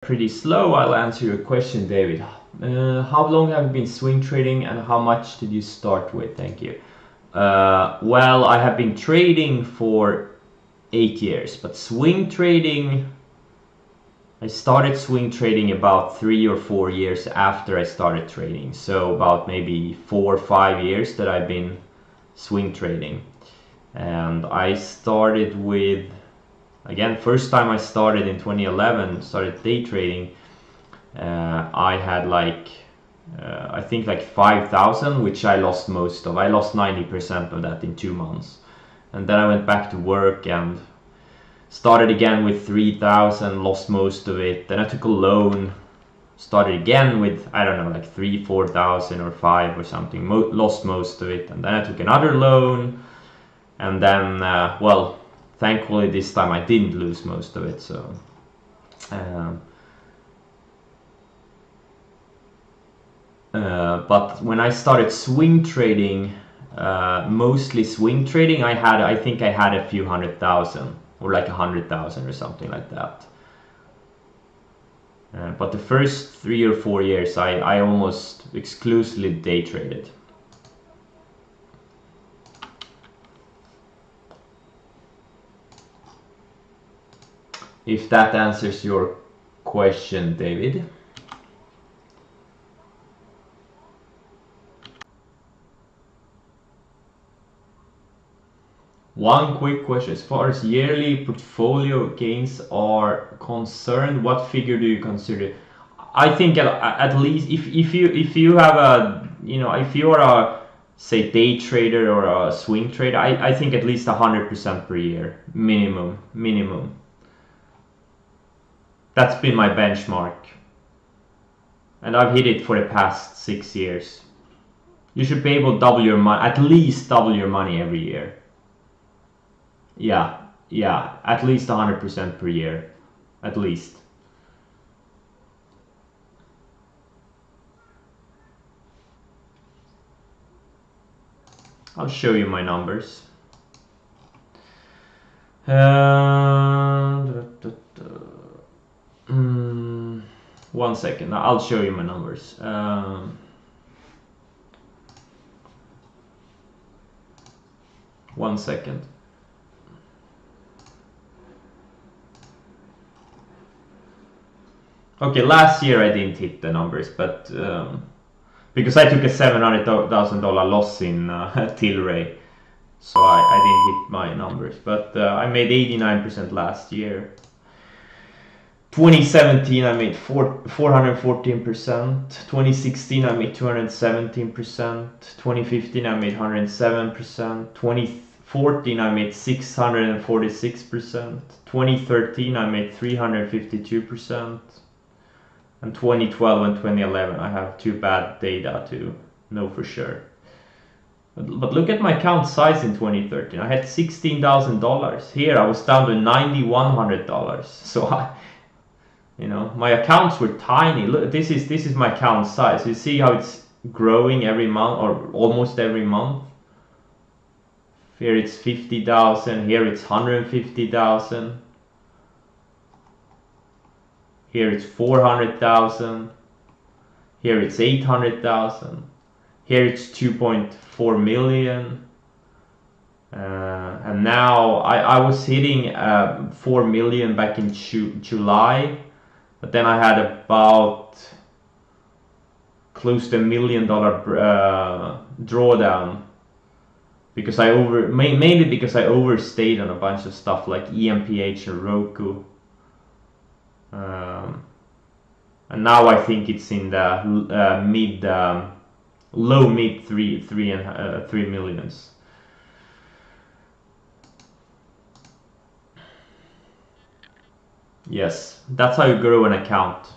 pretty slow, I'll answer your question, David. How long have you been swing trading and how much did you start with? Thank you. Well, I have been trading for 8 years, but swing trading, I started swing trading about 3 or 4 years after I started trading. So about maybe 4 or 5 years that I've been swing trading. And I started with, again, first time I started in 2011, started day trading. I had I think like 5,000, which I lost most of. I lost 90% of that in 2 months. And then I went back to work and started again with 3,000, lost most of it. Then I took a loan, started again with, I don't know, like 3,000, 4,000 or 5 or something, lost most of it. And then I took another loan. And then, well, thankfully this time I didn't lose most of it. So, but when I started swing trading, mostly swing trading, I think I had a few 100,000 or like 100,000 or something like that. But the first 3 or 4 years, I almost exclusively day traded. If that answers your question, David. One quick question. As far as yearly portfolio gains are concerned, what figure do you consider? I think at least if you have a, if you are a, say, day trader or a swing trader, I think at least 100% per year minimum. That's been my benchmark, and I've hit it for the past 6 years. You should be able to double your money, at least double your money every year. Yeah, at least 100% per year, at least. I'll show you my numbers. 1 second, I'll show you my numbers. 1 second. Okay, last year I didn't hit the numbers, but because I took a $700,000 loss in Tilray, so I didn't hit my numbers. But I made 89% last year. 2017 I made 414%. 2016 I made 217%. 2015 I made 107%. 2014 I made 646%. 2013 I made 352%. And 2012 and 2011 I have too bad data to know for sure. But look at my account size in 2013. I had $16,000. Here I was down to $9,100. So my accounts were tiny. Look, this is my account size. You see how it's growing every month or almost every month. Here it's 50,000. Here it's 150,000. Here it's 400,000. Here it's 800,000. Here it's 2.4 million. And now I was hitting 4 million back in July. But then I had about close to $1 million drawdown because mainly because I overstayed on a bunch of stuff like EMPH or Roku. And now I think it's in the low mid 3 millions. Yes, that's how you grow an account.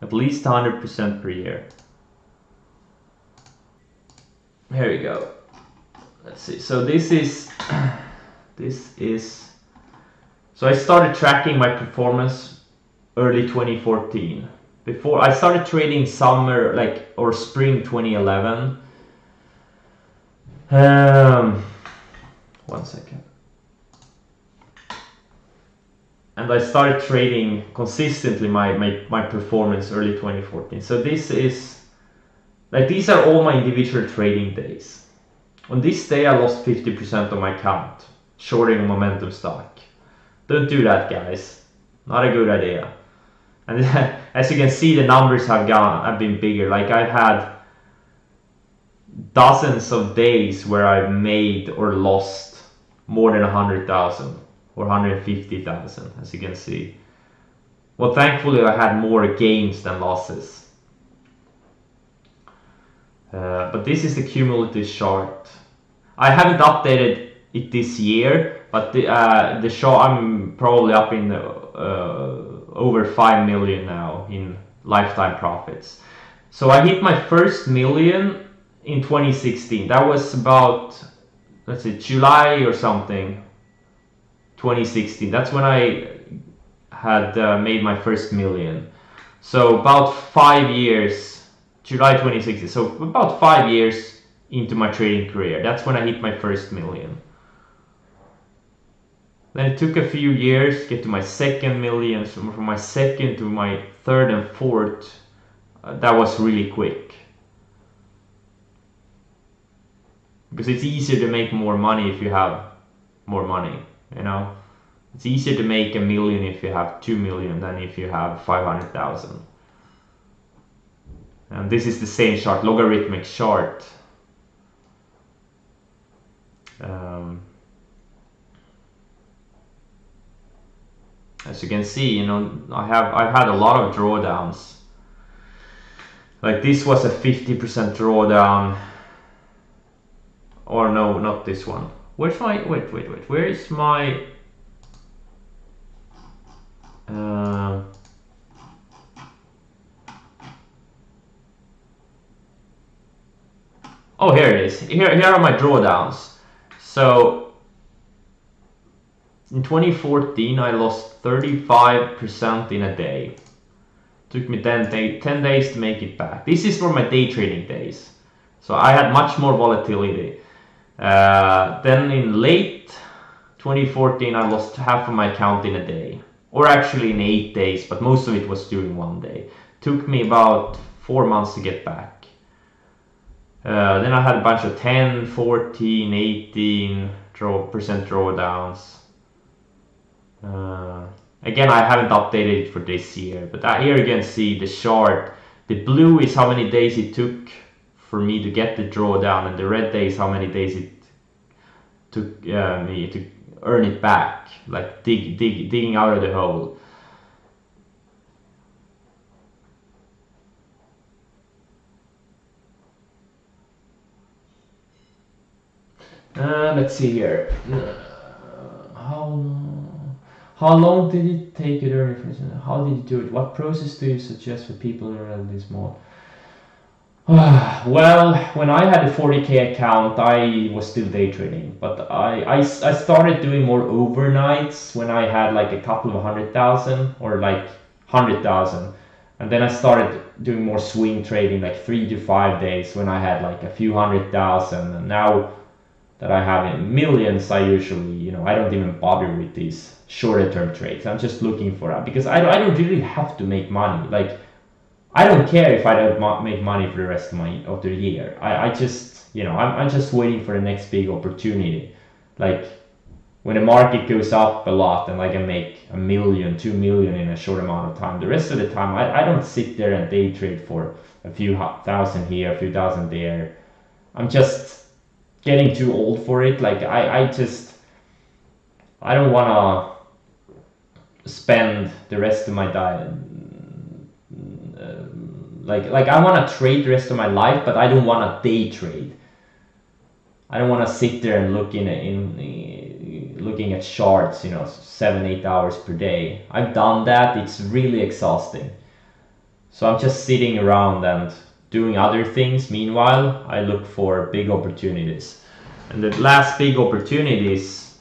At least 100% per year. Here we go. Let's see. So this is so I started tracking my performance early 2014. Before I started trading summer or spring 2011. 1 second. and I started trading consistently my performance early 2014. So this is like, these are all my individual trading days. On this day I lost 50% of my count shorting a momentum stock. Don't do that, guys. Not a good idea. And as you can see, the numbers have been bigger. Like, I've had dozens of days where I've made or lost more than 100,000 or 150,000, as you can see. Well, thankfully I had more gains than losses. But this is the cumulative chart. I haven't updated it this year, but the chart, I'm probably up in over 5 million now in lifetime profits. So I hit my first million in 2016. That was about, let's say, July or something, 2016. That's when I had made my first million. So about 5 years, July 2016. So about 5 years into my trading career, that's when I hit my first million. Then it took a few years to get to my second million. So from my second to my third and fourth, that was really quick. Because it's easier to make more money if you have more money, you know? It's easier to make 1 million if you have 2 million than if you have 500,000. And this is the same chart, logarithmic chart. As you can see, you know, I've had a lot of drawdowns. Like, this was a 50% drawdown. Or no, not this one. Where's my, wait, where is my oh, here it is. Here are my drawdowns. So in 2014 I lost 35% in a day. Took me 10 days to make it back. This is for my day trading days. So I had much more volatility. Then in late 2014 I lost half of my account in a day. Or actually in 8 days, but most of it was during one day. Took me about 4 months to get back. Then I had a bunch of 10, 14, 18% drawdowns. Again, I haven't updated it for this year, but here you can see the chart. The blue is how many days it took for me to get the drawdown, and the red day is how many days it took me to earn it back, like digging out of the hole. Let's see here. How long did it take you to earn it? How did you do it? What process do you suggest for people who are relatively small? Well, when I had a 40k account, I was still day trading, but I started doing more overnights when I had like a couple of 100,000 or like 100,000, and then I started doing more swing trading, like 3 to 5 days when I had like a few 100,000. And now that I have millions, I usually, you know, I don't even bother with these shorter term trades. I'm just looking for that because I don't really have to make money. Like, I don't care if I don't make money for the rest of the year. I just, you know, I'm just waiting for the next big opportunity. Like, when the market goes up a lot and I can make 1 million, 2 million in a short amount of time, the rest of the time I don't sit there and day trade for a few thousand here, a few thousand there. I'm just getting too old for it. Like, I don't want to spend the rest of my diet. Like I want to trade the rest of my life, but I don't want to day trade. I don't want to sit there and looking at charts, you know, 7-8 hours per day. I've done that. It's really exhausting. So I'm just sitting around and doing other things. Meanwhile, I look for big opportunities. And the last big opportunities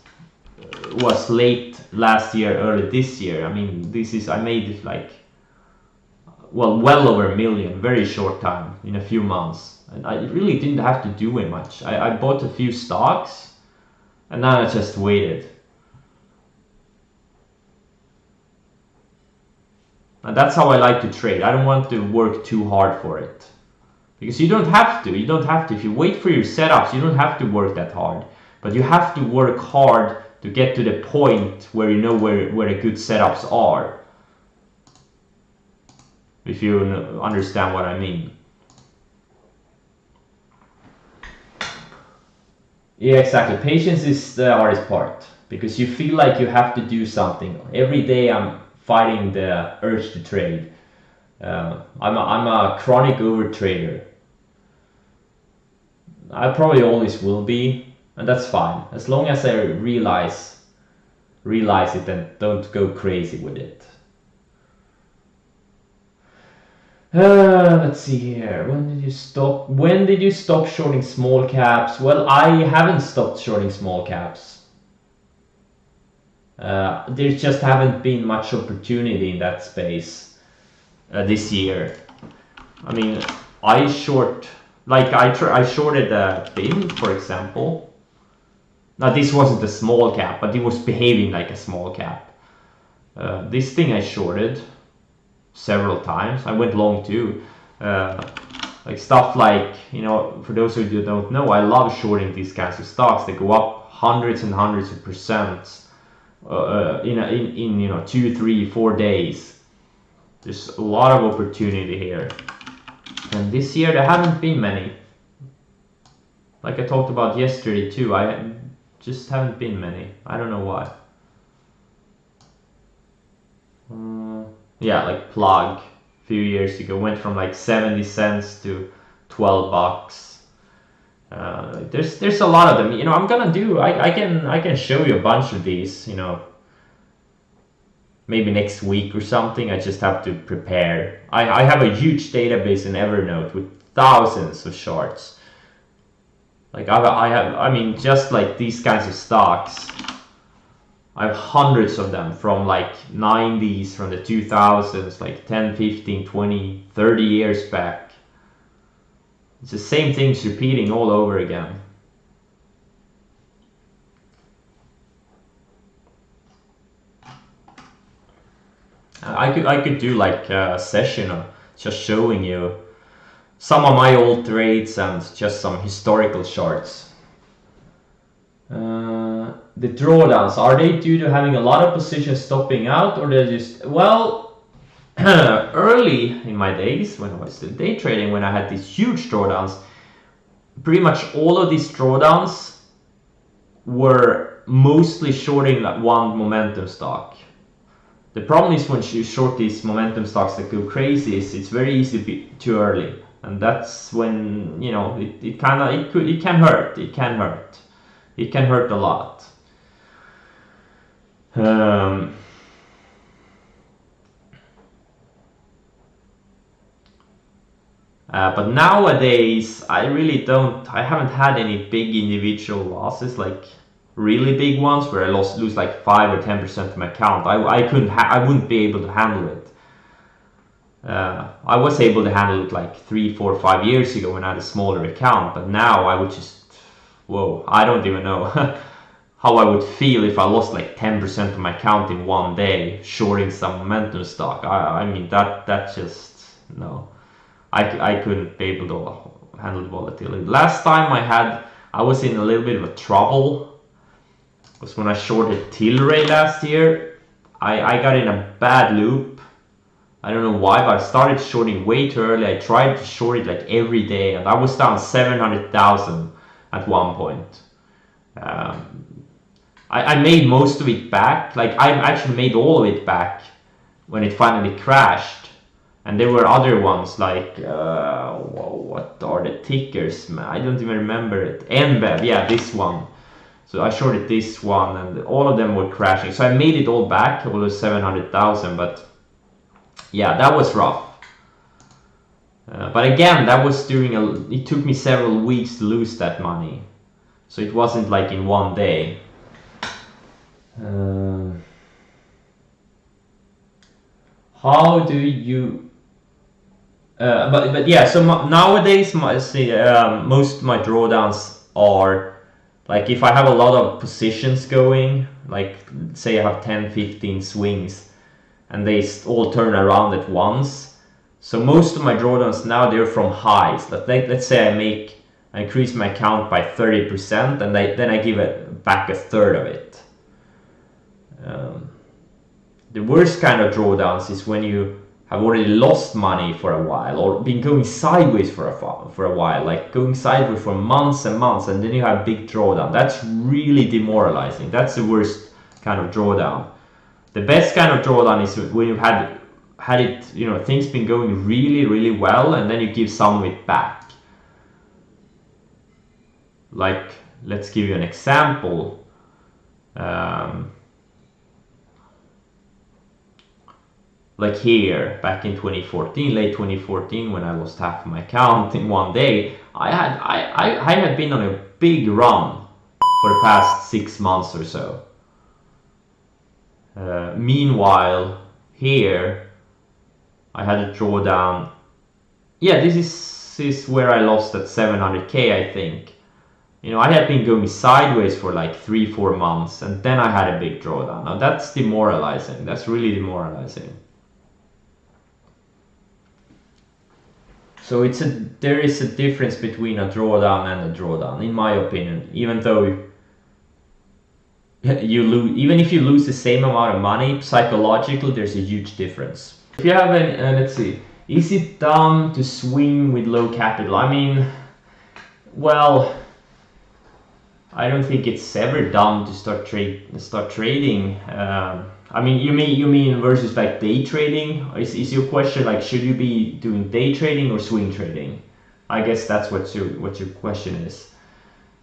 was late last year, early this year. I mean, I made it like, well over 1 million, very short time, in a few months. And I really didn't have to do much. I bought a few stocks and then I just waited. And that's how I like to trade. I don't want to work too hard for it. Because you don't have to. You don't have to. If you wait for your setups, you don't have to work that hard. But you have to work hard to get to the point where you know where the good setups are. If you understand what I mean. Yeah, exactly. Patience is the hardest part. Because you feel like you have to do something. Every day I'm fighting the urge to trade. I'm a chronic overtrader. I probably always will be, and that's fine. As long as I realize it and don't go crazy with it. Let's see here. When did you stop? When did you stop shorting small caps? Well, I haven't stopped shorting small caps. There just haven't been much opportunity in that space this year. I mean, I short, like I shorted the BIM, for example. Now this wasn't a small cap, but it was behaving like a small cap. This thing I shorted several times. I went long too. Like stuff like, you know, for those of you who don't know, I love shorting these kinds of stocks that go up hundreds and hundreds of percent. In you know 2, 3, 4 days. There's a lot of opportunity here, and this year there haven't been many. Like I talked about yesterday too, I just haven't been many. I don't know why. Yeah, like Plug a few years ago went from like 70 cents to 12 bucks. There's a lot of them. You know, I'm gonna do. I can show you a bunch of these. You know, maybe next week or something. I just have to prepare. I have a huge database in Evernote with thousands of charts. Like I mean, just like these kinds of stocks, I have hundreds of them from like 90s, from the 2000s, like 10, 15, 20, 30 years back. It's the same things repeating all over again. I could do like a session of just showing you some of my old trades and just some historical charts. The drawdowns, are they due to having a lot of positions stopping out, or they're just, well, early in my days when I was still day trading, when I had these huge drawdowns, pretty much all of these drawdowns were mostly shorting like one momentum stock. The problem is when you short these momentum stocks that go crazy, it's very easy to be too early, and that's when, you know, it can hurt. It can hurt a lot. But nowadays, I haven't had any big individual losses, like really big ones where I lose like 5 or 10% of my account. I wouldn't be able to handle it. I was able to handle it like 3, 4, 5 years ago when I had a smaller account, but now I would just, whoa, I don't even know how I would feel if I lost like 10% of my account in one day shorting some momentum stock. I mean, that just, no. I couldn't be able to handle the volatility. Last time I was in a little bit of a trouble was when I shorted Tilray last year. I got in a bad loop. I don't know why, but I started shorting way too early. I tried to short it like every day, and I was down 700,000 at one point. I made most of it back. Like I actually made all of it back when it finally crashed. And there were other ones like, what are the tickers? I don't even remember it. NBEV, yeah, this one. So I shorted this one, and all of them were crashing. So I made it all back, all those 700,000. But yeah, that was rough. But again, that was it took me several weeks to lose that money. So it wasn't like in one day. How do you? But yeah. So nowadays, most of my drawdowns are like if I have a lot of positions going, like say I have 10, 15 swings, and they all turn around at once. So most of my drawdowns now, they're from highs. Let's say I increase my account by 30%, and then I give it back a third of it. The worst kind of drawdowns is when you have already lost money for a while, or been going sideways for a while, like going sideways for months and months, and then you have big drawdown. That's really demoralizing. That's the worst kind of drawdown. The best kind of drawdown is when you've had it, you know, things been going really, really well, and then you give some of it back. Like, let's give you an example. Like here, back in 2014, late 2014, when I lost half of my account in one day, I had been on a big run for the past 6 months or so. Meanwhile, here, I had a drawdown. Yeah, this is where I lost that 700k, I think. You know, I had been going sideways for like 3-4 months, and then I had a big drawdown. Now that's demoralizing. That's really demoralizing. So there is a difference between a drawdown and a drawdown, in my opinion. Even though even if you lose the same amount of money, psychologically there's a huge difference. If you have let's see, is it dumb to swing with low capital? I mean, well, I don't think it's ever dumb to start trading. I mean, you mean versus like day trading? Is your question like, should you be doing day trading or swing trading? I guess that's what your question is.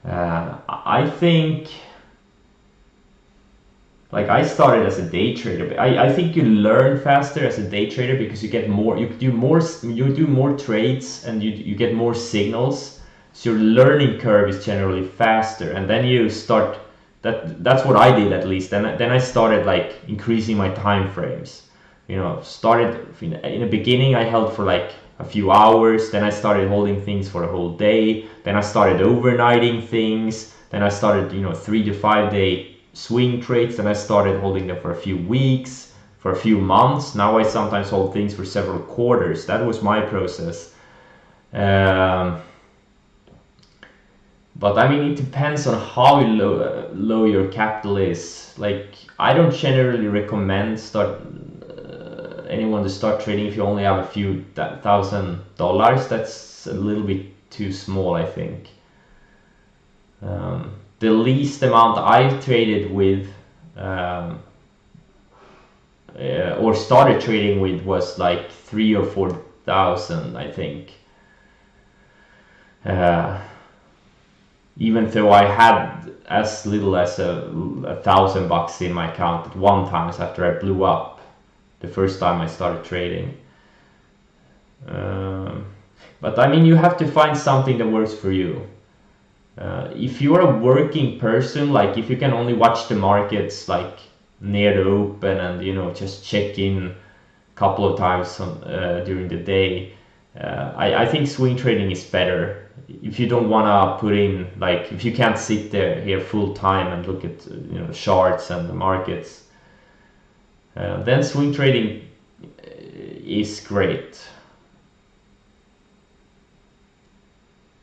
I think, like, I started as a day trader. I think you learn faster as a day trader because you get more, you do more trades, and you get more signals. So your learning curve is generally faster, and then you start. That's what I did, at least. Then I started like increasing my time frames. You know, started in the beginning I held for like a few hours. Then I started holding things for a whole day. Then I started overnighting things. Then I started, you know, 3 to 5 day swing trades. Then I started holding them for a few weeks, for a few months. Now I sometimes hold things for several quarters. That was my process. But I mean, it depends on how low your capital is. Like, I don't generally recommend anyone to start trading if you only have a few $1,000. That's a little bit too small, I think. The least amount I've traded with or started trading with was like 3,000 or 4,000, I think. Even though I had as little as $1,000 in my account at one time after I blew up the first time I started trading. But I mean, you have to find something that works for you. If you're a working person, like if you can only watch the markets like near the open and, you know, just check in a couple of times during the day, I think swing trading is better. If you don't want to put in, like, if you can't sit here full time and look at, you know, charts and the markets, then swing trading is great.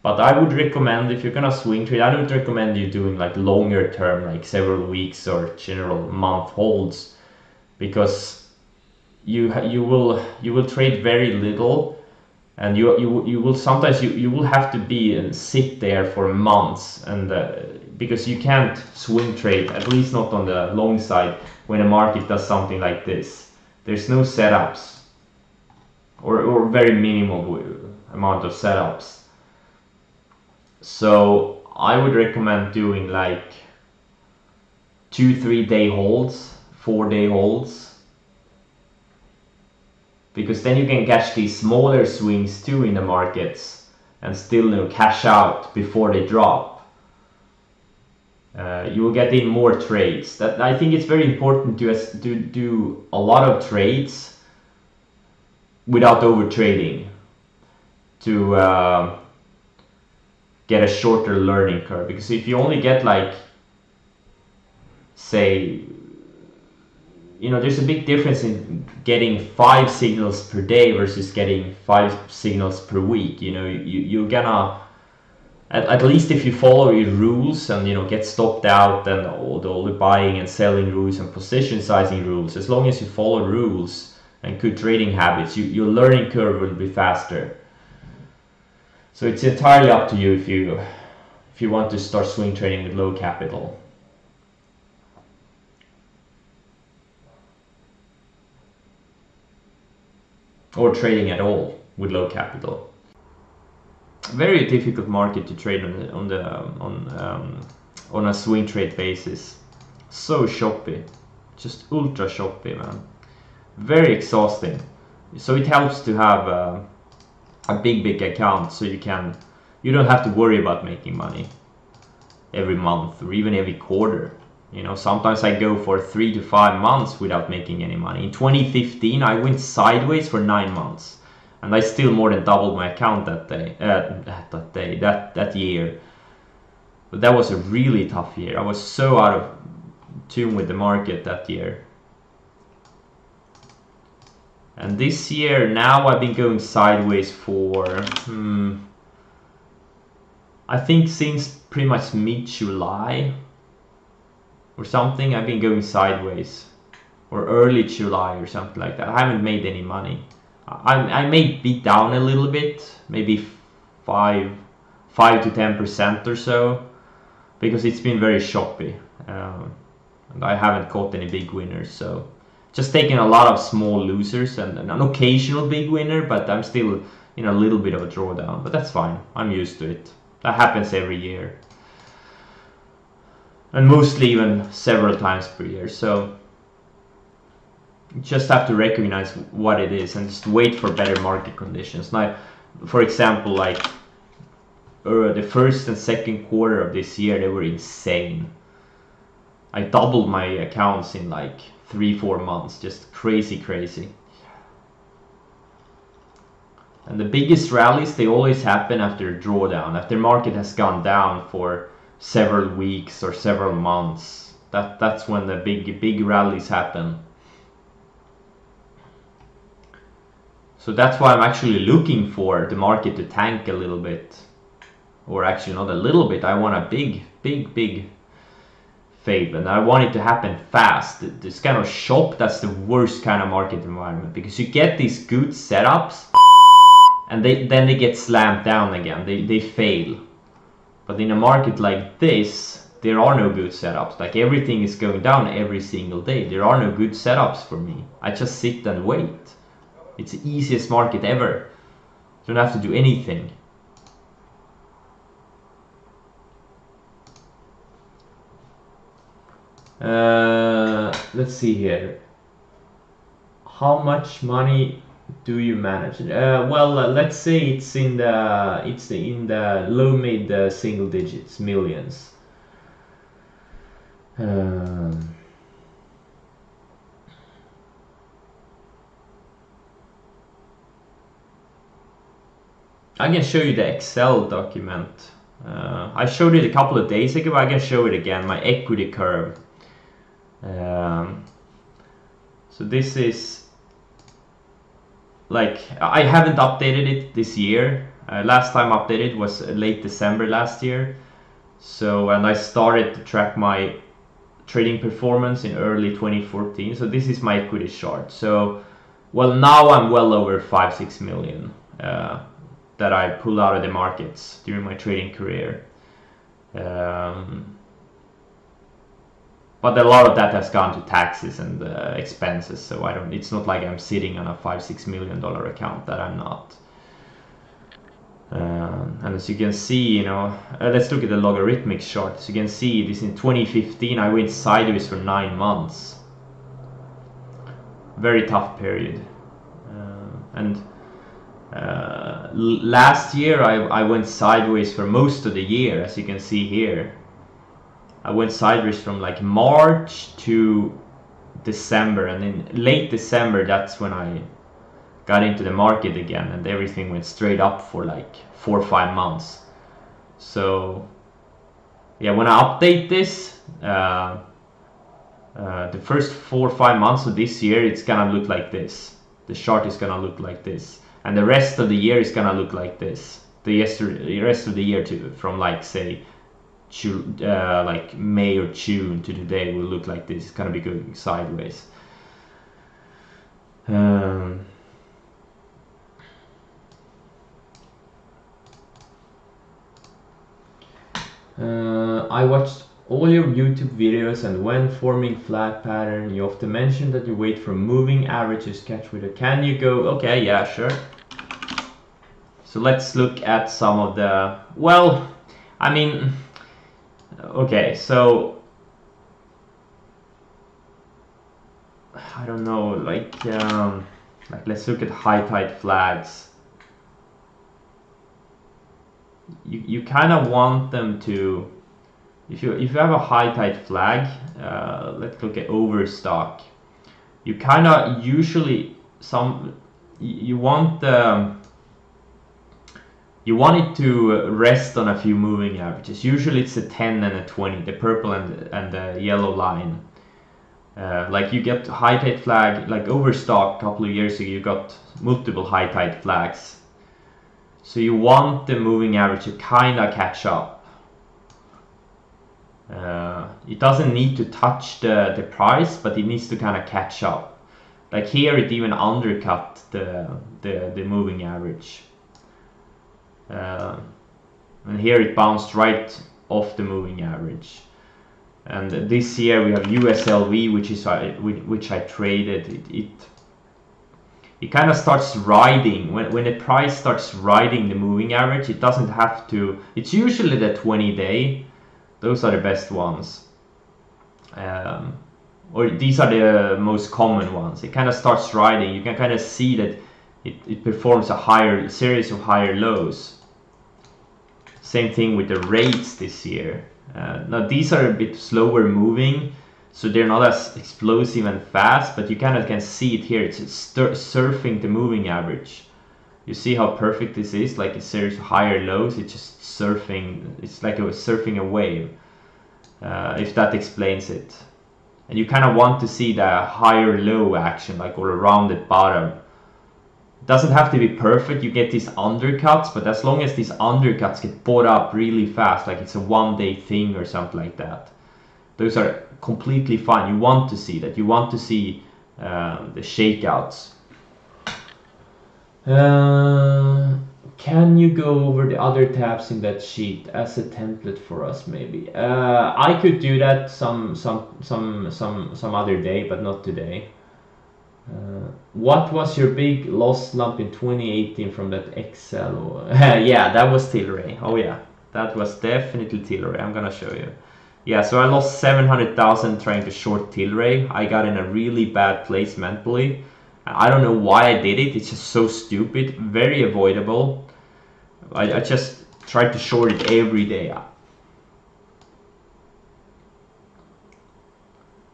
But I would recommend, if you're gonna swing trade, I don't recommend you doing like longer term, like several weeks or general month holds, because you will trade very little. And you will sometimes you will have to be and sit there for months, and because you can't swing trade, at least not on the long side, when a market does something like this. There's no setups, or very minimal amount of setups. So I would recommend doing like 2-3 day holds, 4 day holds. Because then you can catch these smaller swings too in the markets and still, you know, cash out before they drop. You will get in more trades. That, I think it's very important to do a lot of trades without over trading, to get a shorter learning curve. Because if you only get like, say, you know, there's a big difference in getting 5 signals per day versus getting 5 signals per week. You know, you're gonna, at least if you follow your rules and, you know, get stopped out and all the buying and selling rules and position sizing rules, as long as you follow rules and good trading habits, your learning curve will be faster. So it's entirely up to you if you want to start swing trading with low capital. Or trading at all with low capital. Very difficult market to trade on a swing trade basis. So choppy, just ultra choppy, man. Very exhausting. So it helps to have a big account, so you don't have to worry about making money every month or even every quarter. You know, sometimes I go for 3 to 5 months without making any money. In 2015, I went sideways for 9 months, and I still more than doubled my account that year. But that was a really tough year. I was so out of tune with the market that year. And this year, now I've been going sideways for, I think since pretty much mid-July or something, I've been going sideways, or early July or something like that. I haven't made any money. I may be down a little bit, maybe 5 to 10% or so, because it's been very choppy, and I haven't caught any big winners. So just taking a lot of small losers and an occasional big winner, but I'm still in a little bit of a drawdown. But that's fine. I'm used to it. That happens every year, and mostly even several times per year. So you just have to recognize what it is and just wait for better market conditions. Now, for example, like the first and second quarter of this year, they were insane. I doubled my accounts in like 3-4 months. Just crazy. And the biggest rallies, they always happen after a drawdown, after market has gone down for several weeks or several months. That's when the big rallies happen. So that's why I'm actually looking for the market to tank a little bit, or actually not a little bit. I want a big fade, and I want it to happen fast. This kind of shop, that's the worst kind of market environment, because you get these good setups and then they get slammed down again. They fail. But in a market like this, there are no good setups. Like, everything is going down every single day. There are no good setups for me. I just sit and wait. It's the easiest market ever. You don't have to do anything. Let's see here. How much money do you manage? Well, let's say it's in the low mid single digits, millions. I can show you the Excel document. I showed it a couple of days ago, but I can show it again, my equity curve. So this is, like, I haven't updated it this year. Last time updated was late December last year. So, and I started to track my trading performance in early 2014. So this is my equity chart. So, well, now I'm well over 5-6 million that I pulled out of the markets during my trading career. But a lot of that has gone to taxes and expenses, so it's not like I'm sitting on a $5-6 million account, that I'm not. And as you can see, you know, let's look at the logarithmic chart. As you can see, this in 2015, I went sideways for 9 months. Very tough period. Last year, I went sideways for most of the year, as you can see here. I went sideways from like March to December, and in late December, that's when I got into the market again, and everything went straight up for like 4 or 5 months. So yeah, when I update this, The first 4 or 5 months of this year, it's gonna look like this. The chart is gonna look like this, and the rest of the year is gonna look like this. The rest of the year too, from like say like May or June to today, will look like this. It's gonna be going sideways. I watched all your YouTube videos, and when forming flat pattern, you often mention that you wait for moving averages catch with it. Can you go? Okay, yeah, sure. So let's look at some of the, well, I mean, okay, so I don't know, like let's look at high tide flags. You kind of want them to, if you have a high tide flag, let's look at overstock. You kind of usually you want it to rest on a few moving averages. Usually it's a 10 and a 20, the purple and the yellow line. Like you get high tide flag, like overstock a couple of years ago, you got multiple high tide flags. So you want the moving average to kind of catch up. It doesn't need to touch the price, but it needs to kind of catch up. Like here it even undercut the moving average. And here it bounced right off the moving average. And this year we have USLV, which I traded. It kind of starts riding, when the price starts riding the moving average. It doesn't have to, it's usually the 20-day, those are the best ones, or these are the most common ones. It kind of starts riding, you can kind of see that it performs a series of higher lows. Same thing with the rates this year. Now these are a bit slower moving, so they're not as explosive and fast, but you kind of can see it here. It's surfing the moving average. You see how perfect this is, like a series of higher lows. It's just surfing. It's like surfing a wave, if that explains it. And you kind of want to see the higher low action, like all around the bottom. It doesn't have to be perfect. You get these undercuts, but as long as these undercuts get bought up really fast, like it's a one-day thing or something like that, those are completely fine. You want to see that. You want to see the shakeouts. Can you go over the other tabs in that sheet as a template for us, maybe? I could do that some other day, but not today. What was your big loss slump in 2018 from that Excel? Yeah, that was Tilray. Oh yeah, that was definitely Tilray. I'm gonna show you. Yeah, so I lost 700,000 trying to short Tilray. I got in a really bad place mentally. I don't know why I did it. It's just so stupid, very avoidable. I just tried to short it every day.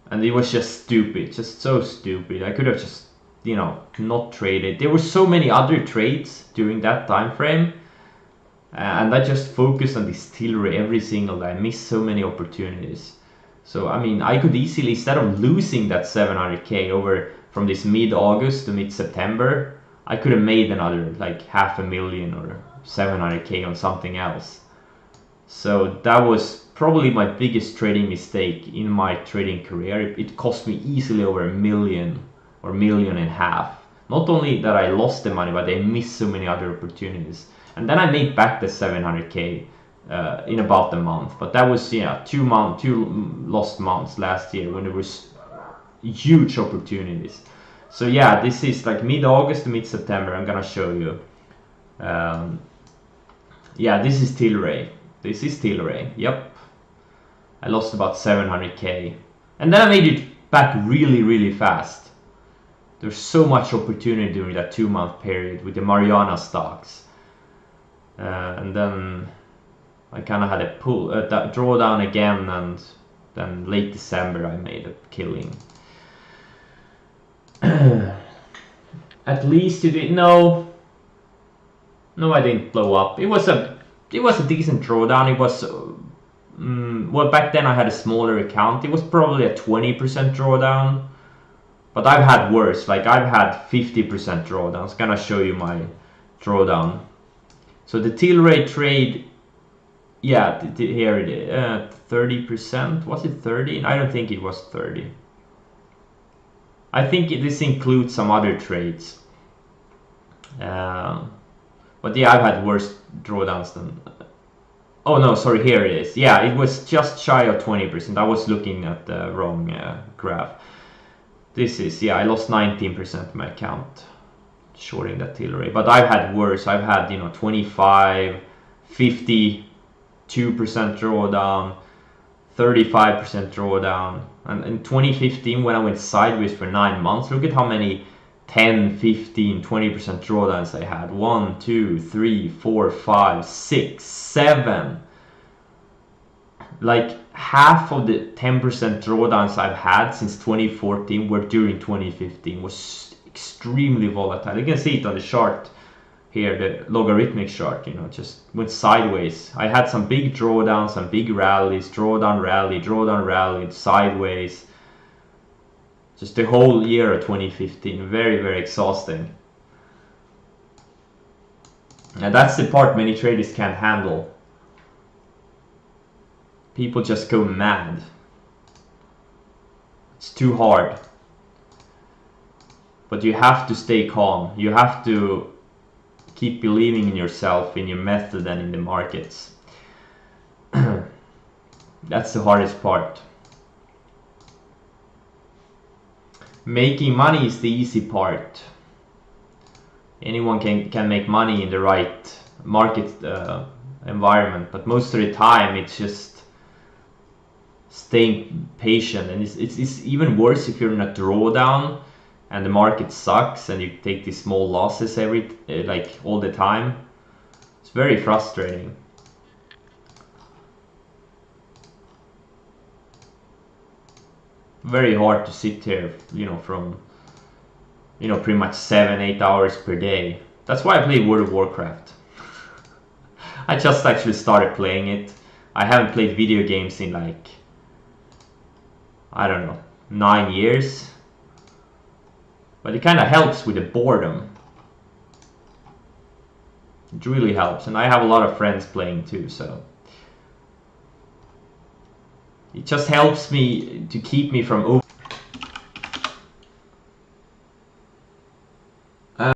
And it was just stupid, just so stupid. I could have just, not traded. There were so many other trades during that time frame. And I just focused on this Tilray every single day. I missed so many opportunities. So, I mean, I could easily, instead of losing that 700K over from this mid-August to mid-September, I could have made another like 500,000 or 700K on something else. So that was probably my biggest trading mistake in my trading career. It cost me easily over $1 million or $1.5 million. Not only that I lost the money, but I missed so many other opportunities. And then I made back the 700K in about a month. But that was, 2 lost months last year when there was huge opportunities. So yeah, this is like mid-August to mid-September. I'm gonna show you. Yeah, this is Tilray. This is Tilray. Yep. I lost about 700K. And then I made it back really, really fast. There's so much opportunity during that 2-month period with the Mariana stocks. And then I kind of had a pull, that drawdown again, and then late December I made a killing. At least you did. No, I didn't blow up. It was a decent drawdown. It was Well, back then I had a smaller account. It was probably a 20% drawdown. But I've had worse. Like I've had 50% drawdowns. Gonna show you my drawdown. So the Tilray trade, yeah, here it is. 30%. Was it 30? I don't think it was 30. I think this includes some other trades. But yeah, I've had worse drawdowns than. Oh no, sorry, here it is. Yeah, it was just shy of 20%. I was looking at the wrong graph. This is, yeah, I lost 19% of my account shorting that Tilray. But I've had worse. I've had, 25, 52% drawdown, 35% drawdown. And in 2015, when I went sideways for 9 months, look at how many 10, 15, 20% drawdowns I had. 1, 2, 3, 4, 5, 6, 7. Like half of the 10% drawdowns I've had since 2014 were during 2015. Was extremely volatile. You can see it on the chart here, the logarithmic chart, just went sideways. I had some big drawdowns, some big rallies, drawdown rally, sideways. Just the whole year of 2015, very, very exhausting. And that's the part many traders can't handle. People just go mad. It's too hard. But you have to stay calm. You have to keep believing in yourself, in your method, and in the markets. That's the hardest part. Making money is the easy part. Anyone can make money in the right market environment, but most of the time it's just staying patient, and it's even worse if you're in a drawdown and the market sucks and you take these small losses like all the time. It's very frustrating. Very hard to sit here, from pretty much 7-8 hours per day. That's why I play World of Warcraft. I just actually started playing it. I haven't played video games in like, I don't know, 9 years. But it kind of helps with the boredom. It really helps. And I have a lot of friends playing too, so it just helps me to keep me from over.